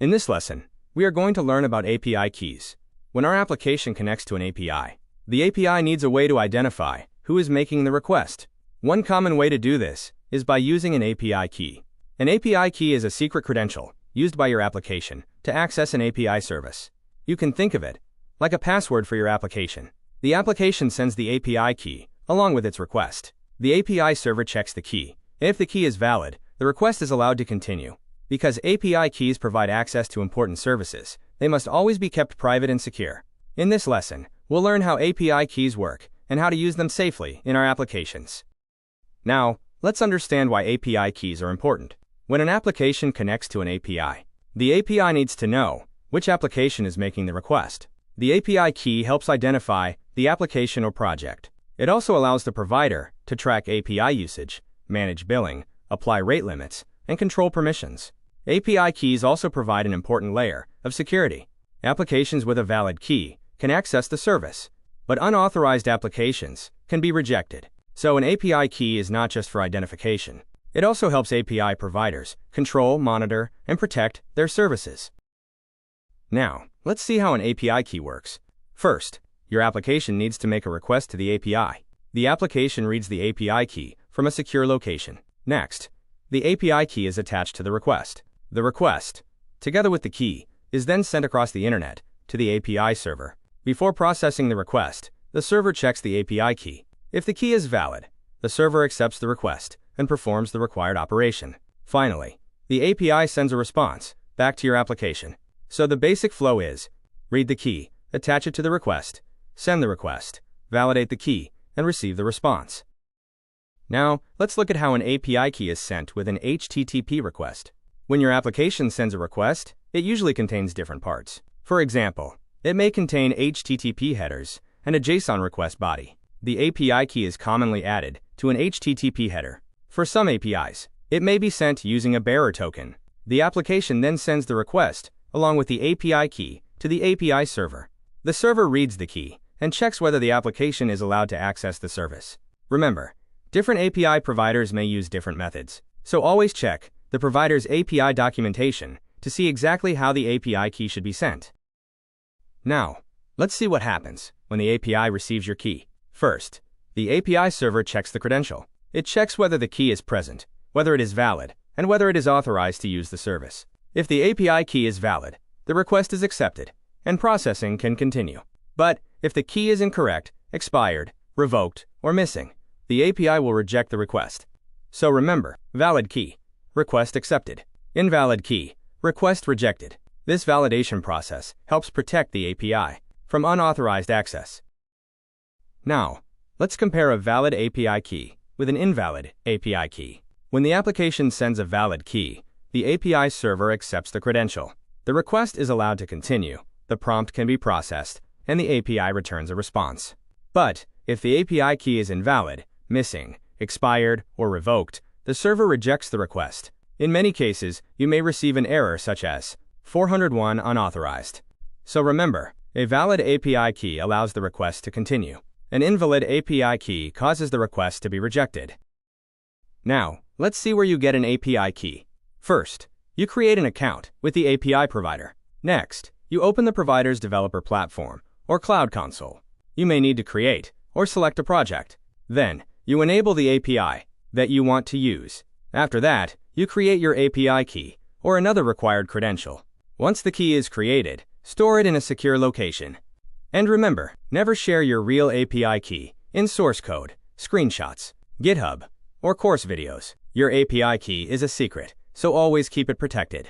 In this lesson, we are going to learn about API keys. When our application connects to an API, the API needs a way to identify who is making the request. One common way to do this is by using an API key. An API key is a secret credential used by your application to access an API service. You can think of it like a password for your application. The application sends the API key along with its request. The API server checks the key. If the key is valid, the request is allowed to continue. Because API keys provide access to important services, they must always be kept private and secure. In this lesson, we'll learn how API keys work and how to use them safely in our applications. Now, let's understand why API keys are important. When an application connects to an API, the API needs to know which application is making the request. The API key helps identify the application or project. It also allows the provider to track API usage, manage billing, apply rate limits, and control permissions. API keys also provide an important layer of security. Applications with a valid key can access the service, but unauthorized applications can be rejected. So an API key is not just for identification. It also helps API providers control, monitor, and protect their services. Now, let's see how an API key works. First, your application needs to make a request to the API. The application reads the API key from a secure location. Next, the API key is attached to the request. The request, together with the key, is then sent across the internet to the API server. Before processing the request, the server checks the API key. If the key is valid, the server accepts the request and performs the required operation. Finally, the API sends a response back to your application. So the basic flow is: read the key, attach it to the request, send the request, validate the key, and receive the response. Now, let's look at how an API key is sent with an HTTP request. When your application sends a request, it usually contains different parts. For example, it may contain HTTP headers and a JSON request body. The API key is commonly added to an HTTP header. For some APIs, it may be sent using a bearer token. The application then sends the request along with the API key to the API server. The server reads the key and checks whether the application is allowed to access the service. Remember, different API providers may use different methods, so always check the provider's API documentation to see exactly how the API key should be sent. Now, let's see what happens when the API receives your key. First, the API server checks the credential. It checks whether the key is present, whether it is valid, and whether it is authorized to use the service. If the API key is valid, the request is accepted, and processing can continue. But if the key is incorrect, expired, revoked, or missing, the API will reject the request. So remember, valid key, request accepted. Invalid key, request rejected. This validation process helps protect the API from unauthorized access. Now, let's compare a valid API key with an invalid API key. When the application sends a valid key, the API server accepts the credential. The request is allowed to continue, the prompt can be processed, and the API returns a response. But if the API key is invalid, missing, expired, or revoked, the server rejects the request. In many cases, you may receive an error such as 401 unauthorized. So remember, a valid API key allows the request to continue. An invalid API key causes the request to be rejected. Now, let's see where you get an API key. First, you create an account with the API provider. Next, you open the provider's developer platform or cloud console. You may need to create or select a project. Then, you enable the API that you want to use. After that, you create your API key or another required credential. Once the key is created, store it in a secure location. And remember, never share your real API key in source code, screenshots, GitHub, or course videos. Your API key is a secret, so always keep it protected.